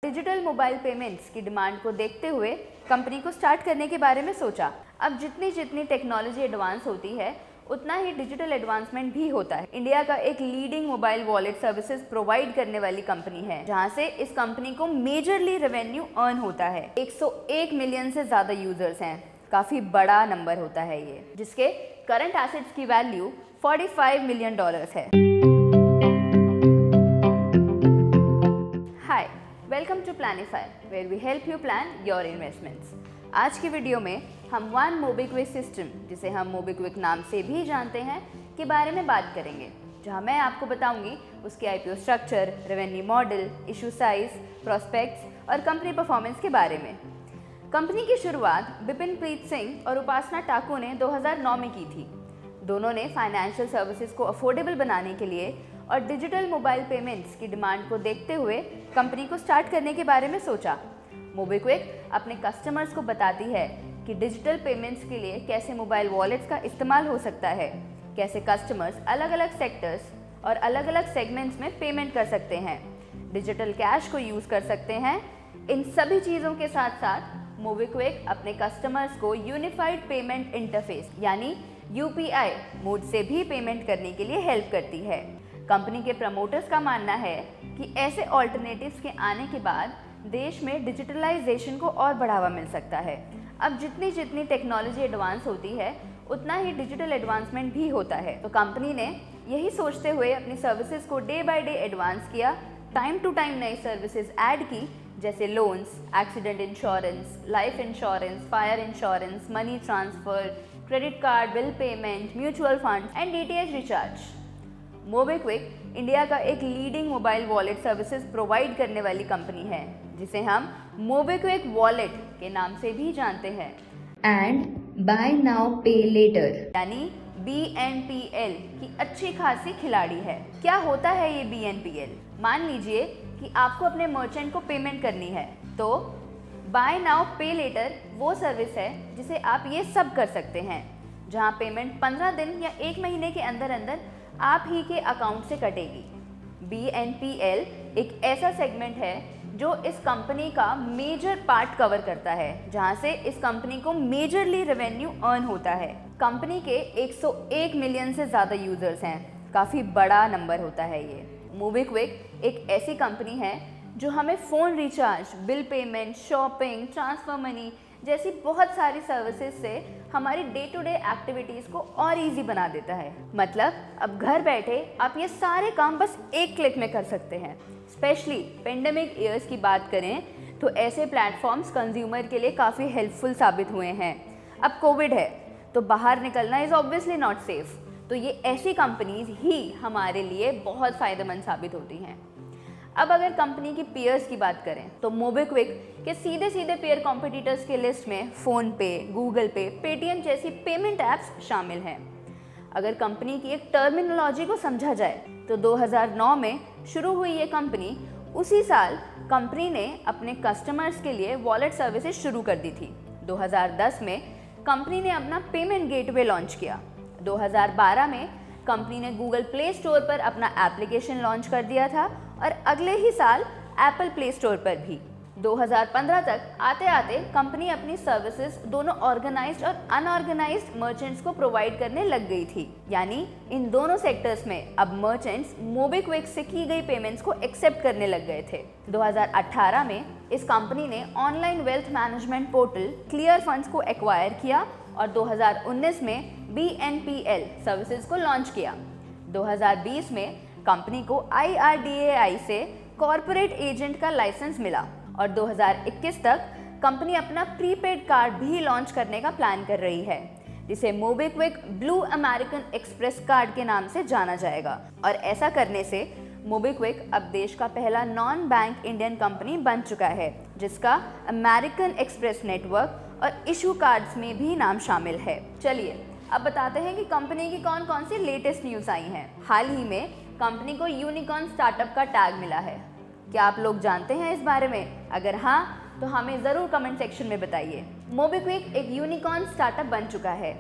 Digital mobile payments की demand को देखते हुए कंपनी को स्टार्ट करने के बारे में सोचा। अब जितनी जितनी टेक्नोलॉजी एडवांस होती है उतना ही डिजिटल एडवांसमेंट भी होता है। इंडिया का एक leading mobile wallet services provide करने वाली कंपनी है, जहां से इस कंपनी को मेजरली रेवेन्यू अर्न होता है। 101 मिलियन से ज़्यादा यूजर्स हैं, काफ़ी बड़ा नंबर होता है ये, जिसके करंट एसेट्स की वैल्यू $45 मिलियन है। Hi, welcome to Planify, where we help you plan your investments. आज की वीडियो में हम वन मोबीक्विक सिस्टम, जिसे हम मोबीक्विक नाम से भी जानते हैं, के बारे में बात करेंगे, जहां मैं आपको बताऊंगी उसके IPO structure, revenue model, issue size, prospects और कंपनी परफॉर्मेंस के बारे में। कंपनी की शुरुआत बिपिन प्रीत सिंह और उपासना टाकू ने 2009 में की थी। दोनों ने फाइनेंशियल सर्विसेज को अफोर्डेबल बनाने के लिए और डिजिटल मोबाइल पेमेंट्स की डिमांड को देखते हुए कंपनी को स्टार्ट करने के बारे में सोचा। मोबीक्विक अपने कस्टमर्स को बताती है कि डिजिटल पेमेंट्स के लिए कैसे मोबाइल वॉलेट्स का इस्तेमाल हो सकता है, कैसे कस्टमर्स अलग अलग सेक्टर्स और अलग अलग सेगमेंट्स में पेमेंट कर सकते हैं, डिजिटल कैश को यूज़ कर सकते हैं। इन सभी चीज़ों के साथ साथ मोबीक्विक अपने कस्टमर्स को यूनिफाइड पेमेंट इंटरफेस यानी UPI मोड से भी पेमेंट करने के लिए हेल्प करती है। कंपनी के प्रमोटर्स का मानना है कि ऐसे ऑल्टरनेटिव्स के आने के बाद देश में डिजिटलाइजेशन को और बढ़ावा मिल सकता है। अब जितनी जितनी टेक्नोलॉजी एडवांस होती है उतना ही डिजिटल एडवांसमेंट भी होता है। तो कंपनी ने यही सोचते हुए अपनी सर्विसेज को डे बाय डे एडवांस किया, टाइम टू टाइम नई सर्विसेज ऐड की, जैसे loans, accident insurance, life insurance, fire insurance, money transfer, credit card, bill payment, mutual fund and DTH recharge. MobiKwik India का एक leading mobile wallet services provide करने वाली company है, जिसे हम मोबीक्विक वॉलेट के नाम से भी जानते हैं एंड बाय नाउ पे लेटर यानी BNPL की अच्छी खासी खिलाड़ी है। क्या होता है ये BNPL? मान लीजिए कि आपको अपने मर्चेंट को पेमेंट करनी है, तो बाय नाउ पे लेटर वो सर्विस है जिसे आप ये सब कर सकते हैं, जहां पेमेंट 15 दिन या 1 महीने के अंदर अंदर आप ही के अकाउंट से कटेगी। BNPL एक ऐसा सेगमेंट है जो इस कंपनी का मेजर पार्ट कवर करता है, जहां से इस कंपनी को मेजरली रेवेन्यू अर्न होता है। कंपनी के 101 मिलियन से ज़्यादा यूजर्स हैं, काफ़ी बड़ा नंबर होता है ये। मोबीक्विक एक ऐसी कंपनी है जो हमें phone recharge, bill payment, shopping, transfer money जैसी बहुत सारी सर्विसेज से हमारी डे टू डे एक्टिविटीज़ को और इजी बना देता है। मतलब अब घर बैठे आप ये सारे काम बस एक क्लिक में कर सकते हैं। स्पेशली पेंडेमिक ईयर्स की बात करें तो ऐसे प्लेटफॉर्म्स कंज्यूमर के लिए काफ़ी हेल्पफुल साबित हुए हैं। अब कोविड है तो बाहर निकलना इज़ ऑब्वियसली नॉट सेफ, तो ये ऐसी कंपनीज ही हमारे लिए बहुत फ़ायदेमंद साबित होती हैं। अब अगर कंपनी की पेयर्स की बात करें तो मोबीक्विक के सीधे सीधे पेयर कॉम्पिटिटर्स के लिस्ट में फ़ोनपे, गूगल पे, पेटीएम जैसी पेमेंट ऐप्स शामिल हैं। अगर कंपनी की एक टर्मिनोलॉजी को समझा जाए तो 2009 में शुरू हुई ये कंपनी, उसी साल कंपनी ने अपने कस्टमर्स के लिए वॉलेट सर्विसेज शुरू कर दी थी। 2010 में कंपनी ने अपना पेमेंट गेटवे लॉन्च किया। 2012 में कंपनी ने गूगल प्ले स्टोर पर अपना एप्लीकेशन लॉन्च कर दिया था और अगले ही साल एप्पल प्ले स्टोर पर भी। 2015 तक आते आते कंपनी अपनी सर्विसेज दोनों ऑर्गेनाइज्ड और अनऑर्गेनाइज्ड मर्चेंट्स को प्रोवाइड करने लग गई थी, यानी इन दोनों सेक्टर्स में अब मर्चेंट्स मोबीक्विक से की गई पेमेंट्स को एक्सेप्ट करने लग गए थे। 2018 में इस कंपनी ने online wealth management portal clear funds को एक्वायर किया और 2019 में BNPL सर्विसेज को लॉन्च किया। 2020 में कंपनी को IRDAI से कॉर्पोरेट एजेंट का लाइसेंस मिला और 2021 तक कंपनी अपना प्रीपेड कार्ड भी लॉन्च करने का प्लान कर रही है, जिसे MobiKwik blue American express card के नाम से जाना जाएगा। और ऐसा करने से मोबीक्विक अब देश का पहला नॉन बैंक इंडियन कंपनी बन चुका है, जिसका अमेरिकन एक्सप्रेस नेटवर्क और इशू कार्ड्स में भी नाम शामिल है। चलिए अब बताते हैं कि कंपनी की कौन कौन सी लेटेस्ट न्यूज़ आई हैं। हाल ही में कंपनी को यूनिकॉर्न स्टार्टअप का टैग मिला है। क्या आप लोग जानते हैं इस बारे में? अगर हाँ तो हमें ज़रूर कमेंट सेक्शन में बताइए। मोबीक्विक एक यूनिकॉर्न स्टार्टअप बन चुका है।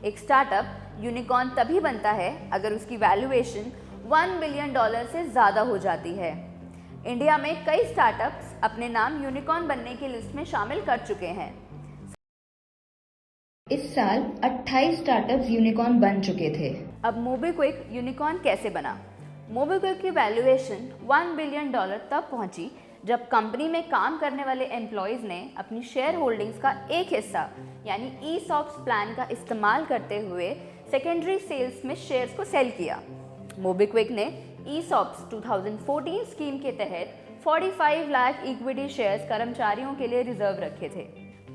एक स्टार्टअप यूनिकॉर्न तभी बनता है अगर उसकी वैल्यूएशन $1 बिलियन से ज़्यादा हो जाती है। इंडिया में कई स्टार्टअप्स अपने नाम यूनिकॉर्न बनने की लिस्ट में शामिल कर चुके हैं। इस साल 28 स्टार्टअप्स यूनिकॉर्न बन चुके थे। अब मोबीक्विक यूनिकॉर्न कैसे बना? मोबीक्विक की वैल्यूएशन $1 बिलियन तब पहुंची जब कंपनी में काम करने वाले एम्प्लॉयज़ ने अपनी शेयर होल्डिंग्स का एक हिस्सा यानी ESOPs प्लान का इस्तेमाल करते हुए सेकेंडरी सेल्स में शेयर्स को सेल किया। मोबीक्विक ने ESOPs 2014 स्कीम के तहत 45 लाख इक्विटी शेयर्स कर्मचारियों के लिए रिजर्व रखे थे।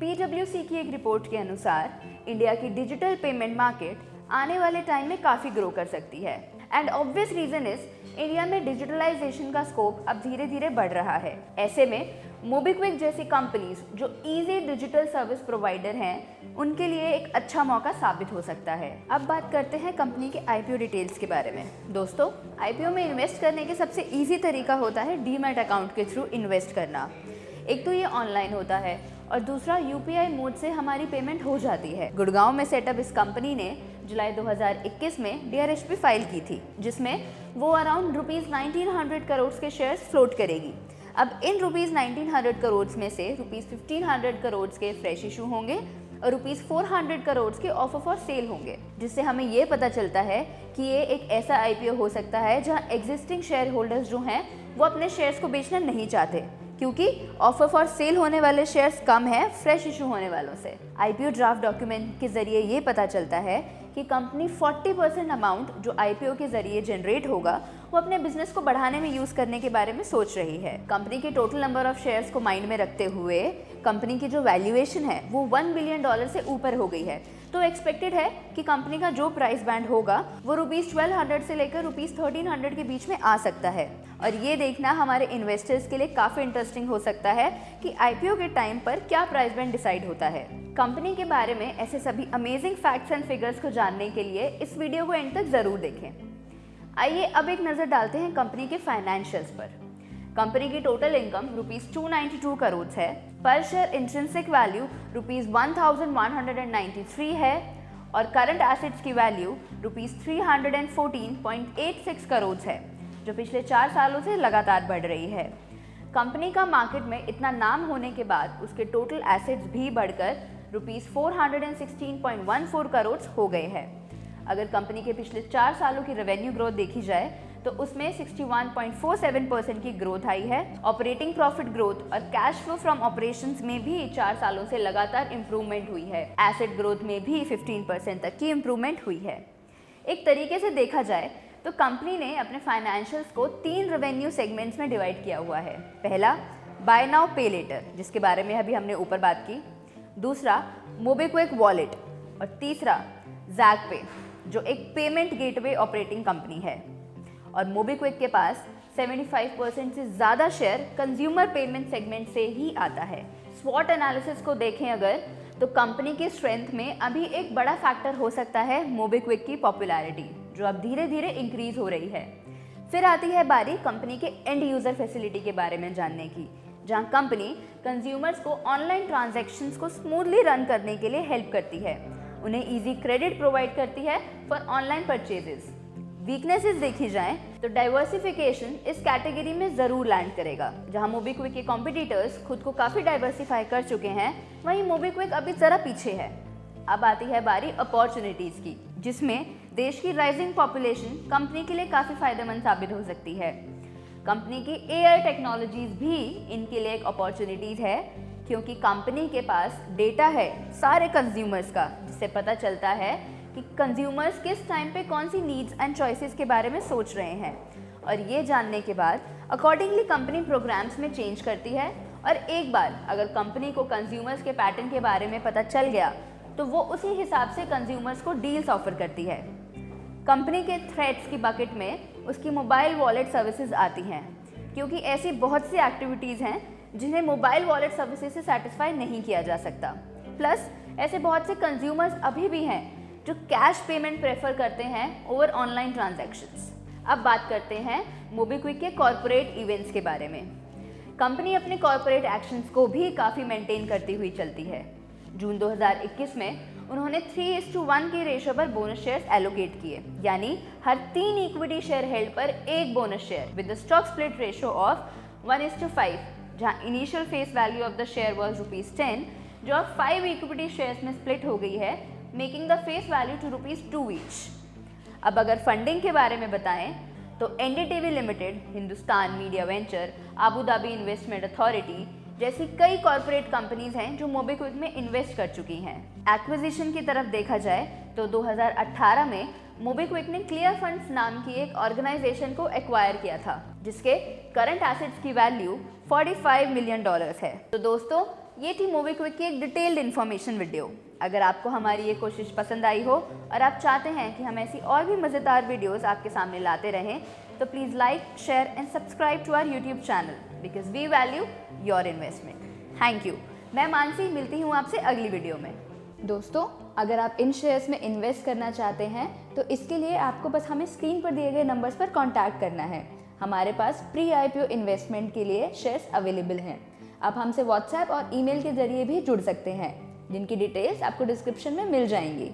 PwC की एक रिपोर्ट के अनुसार इंडिया की डिजिटल पेमेंट मार्केट आने वाले टाइम में काफ़ी ग्रो कर सकती है and obvious reason is India में डिजिटलाइजेशन का स्कोप अब धीरे धीरे बढ़ रहा है। ऐसे में मोबीक्विक जैसी कंपनीज जो इजी डिजिटल सर्विस प्रोवाइडर हैं उनके लिए एक अच्छा मौका साबित हो सकता है। अब बात करते हैं कंपनी के IPO डिटेल्स के बारे में। दोस्तों, IPO में इन्वेस्ट करने के सबसे ईजी तरीका होता है डीमैट अकाउंट के थ्रू इन्वेस्ट करना। एक तो ये ऑनलाइन होता है और दूसरा UPI मोड से हमारी पेमेंट हो जाती है। गुड़गांव में सेटअप इस कंपनी ने जुलाई 2021 में DRHP फाइल की थी, जिसमें वो अराउंड ₹1900 करोड़ के शेयर्स फ्लोट करेगी। अब इन ₹1900 करोड़ में से ₹1500 करोड़ के फ्रेश इशू होंगे और ₹400 करोड़ के ऑफर फॉर सेल होंगे, जिससे हमें ये पता चलता है कि ये एक ऐसा IPO हो सकता है जहां एग्जिस्टिंग शेयर होल्डर्स जो हैं वो अपने शेयर्स को बेचना नहीं चाहते, क्योंकि ऑफर फॉर सेल होने वाले शेयर्स कम है फ्रेश इशू होने वालों से। IPO ड्राफ्ट डॉक्यूमेंट के जरिए ये पता चलता है कि कंपनी 40% अमाउंट जो IPO के जरिए जनरेट होगा वो अपने बिजनेस को बढ़ाने में यूज़ करने के बारे में सोच रही है। कंपनी के टोटल नंबर ऑफ शेयर्स को माइंड में रखते हुए कंपनी की जो वैल्यूएशन है वो $1 बिलियन से ऊपर हो गई है, तो एक्सपेक्टेड है कि कंपनी का जो प्राइस बैंड होगा वो ₹1200 से लेकर ₹1300 के बीच में आ सकता है। और ये देखना हमारे इन्वेस्टर्स के लिए काफ़ी इंटरेस्टिंग हो सकता है कि IPO के टाइम पर क्या प्राइस बैंड डिसाइड होता है। कंपनी के बारे में ऐसे सभी अमेजिंग फैक्ट्स एंड फिगर्स को जानने के लिए इस वीडियो को एंड तक ज़रूर देखें। आइए अब एक नज़र डालते हैं कंपनी के फाइनेंशियल्स पर। कंपनी की टोटल इनकम ₹292 करोड़ है, पर शेयर इंट्रिंसिक वैल्यू ₹1193 है और करंट एसेट्स की वैल्यू ₹314.86 करोड़ है, जो पिछले 4 सालों से लगातार बढ़ रही है। कंपनी का मार्केट में इतना नाम होने के बाद उसके टोटल एसेट्स भी बढ़कर ₹416.14 करोड़ हो गए हैं। अगर कंपनी के पिछले 4 सालों की रेवेन्यू ग्रोथ देखी जाए तो उसमें 61.47% की ग्रोथ आई है। ऑपरेटिंग प्रॉफिट ग्रोथ और कैश फ्लो फ्रॉम ऑपरेशंस में भी 4 सालों से लगातार इंप्रूवमेंट हुई है। एसेट ग्रोथ में भी 15% तक की इंप्रूवमेंट हुई है। एक तरीके से देखा जाए तो कंपनी ने अपने फाइनेंशियल्स को 3 रेवेन्यू सेगमेंट्स में डिवाइड किया हुआ है। पहला, बाय नाउ पे लेटर, जिसके बारे में अभी हमने ऊपर बात की। दूसरा, मोबीक्विक वॉलेट और तीसरा, ज़ैकपे, जो एक पेमेंट गेटवे ऑपरेटिंग कंपनी है। और मोबीक्विक के पास 75% से ज़्यादा शेयर कंज्यूमर पेमेंट सेगमेंट से ही आता है। स्वॉट एनालिसिस को देखें अगर, तो कंपनी की स्ट्रेंथ में अभी एक बड़ा फैक्टर हो सकता है मोबीक्विक की पॉपुलैरिटी, जो अब धीरे धीरे इंक्रीज हो रही है। फिर आती है बारी कंपनी के एंड यूज़र फैसिलिटी के बारे में जानने की, जहां कंपनी कंज्यूमर्स को ऑनलाइन ट्रांजैक्शंस को स्मूथली रन करने के लिए हेल्प करती है, उन्हें इजी क्रेडिट प्रोवाइड करती है फॉर ऑनलाइन परचेजेस। वीकनेसेस देखी जाएं तो डाइवर्सिफिकेशन इस कैटेगरी में ज़रूर लैंड करेगा। जहां मोबीक्विक के कॉम्पिटिटर्स खुद को काफ़ी डाइवर्सिफाई कर चुके हैं, वहीं मोबीक्विक अभी ज़रा पीछे है। अब आती है बारी अपॉर्चुनिटीज़ की, जिसमें देश की राइजिंग पॉपुलेशन कंपनी के लिए काफ़ी फायदेमंद साबित हो सकती है। कंपनी की AI टेक्नोलॉजीज़ भी इनके लिए एक अपॉर्चुनिटीज़ है, क्योंकि कंपनी के पास डेटा है सारे कंज्यूमर्स का, जिससे पता चलता है कि कंज्यूमर्स किस टाइम पे कौन सी नीड्स एंड चॉइसेस के बारे में सोच रहे हैं। और ये जानने के बाद अकॉर्डिंगली कंपनी प्रोग्राम्स में चेंज करती है, और एक बार अगर कंपनी को कंज्यूमर्स के पैटर्न के बारे में पता चल गया तो वो उसी हिसाब से कंज्यूमर्स को डील्स ऑफर करती है। कंपनी के थ्रेट्स की बकेट में उसकी मोबाइल वॉलेट सर्विसेज आती हैं, क्योंकि ऐसी बहुत सी एक्टिविटीज़ हैं जिन्हें मोबाइल वॉलेट सर्विसेज से सेटिस्फाई नहीं किया जा सकता। प्लस ऐसे बहुत से कंज्यूमर्स अभी भी हैं जो कैश पेमेंट प्रेफर करते हैं ओवर ऑनलाइन ट्रांजैक्शंस। अब बात करते हैं मोबीक्विक के कॉर्पोरेट इवेंट्स के बारे में। कंपनी अपने कॉर्पोरेट एक्शंस को भी काफ़ी मेंटेन करती हुई चलती है। जून 2021 में उन्होंने 3:1 के रेशो पर बोनस शेयर्स एलोकेट किए, यानी हर 3 इक्विटी शेयर हेल्ड पर एक bonus share with the stock split ratio of 1:5, जहाँ initial face value of the share was ₹10, जो अब 5 इक्विटी शेयर्स में स्प्लिट हो गई है, making the face value to ₹2 each. अब अगर फंडिंग के बारे में बताएं तो NDTV limited, Hindustan media venture, Abu Dhabi investment authority जैसी कई कॉरपोरेट कंपनीज हैं जो मोबीक्विक में इन्वेस्ट कर चुकी हैं। एक्विजिशन की तरफ देखा जाए तो 2018 में मोबीक्विक ने क्लियर फंड्स नाम की एक ऑर्गेनाइजेशन को एक्वायर किया था, जिसके करंट एसेट्स की वैल्यू $45 मिलियन है। तो दोस्तों, ये थी मोबीक्विक की एक डिटेल्ड इन्फॉर्मेशन वीडियो। अगर आपको हमारी ये कोशिश पसंद आई हो और आप चाहते हैं कि हम ऐसी और भी मज़ेदार वीडियोस आपके सामने लाते रहें, तो please like, share and subscribe to our YouTube channel because we value your investment. Thank you. मैं मानसी, मिलती हूँ आपसे अगली वीडियो में। दोस्तों, अगर आप इन शेयर्स में इन्वेस्ट करना चाहते हैं तो इसके लिए आपको बस हमें स्क्रीन पर दिए गए नंबर्स पर कॉन्टैक्ट करना है। हमारे पास प्री IPO इन्वेस्टमेंट के लिए शेयर्स अवेलेबल हैं। आप हमसे व्हाट्सएप और ईमेल के जरिए भी जुड़ सकते हैं, जिनकी डिटेल्स आपको डिस्क्रिप्शन में मिल जाएंगी।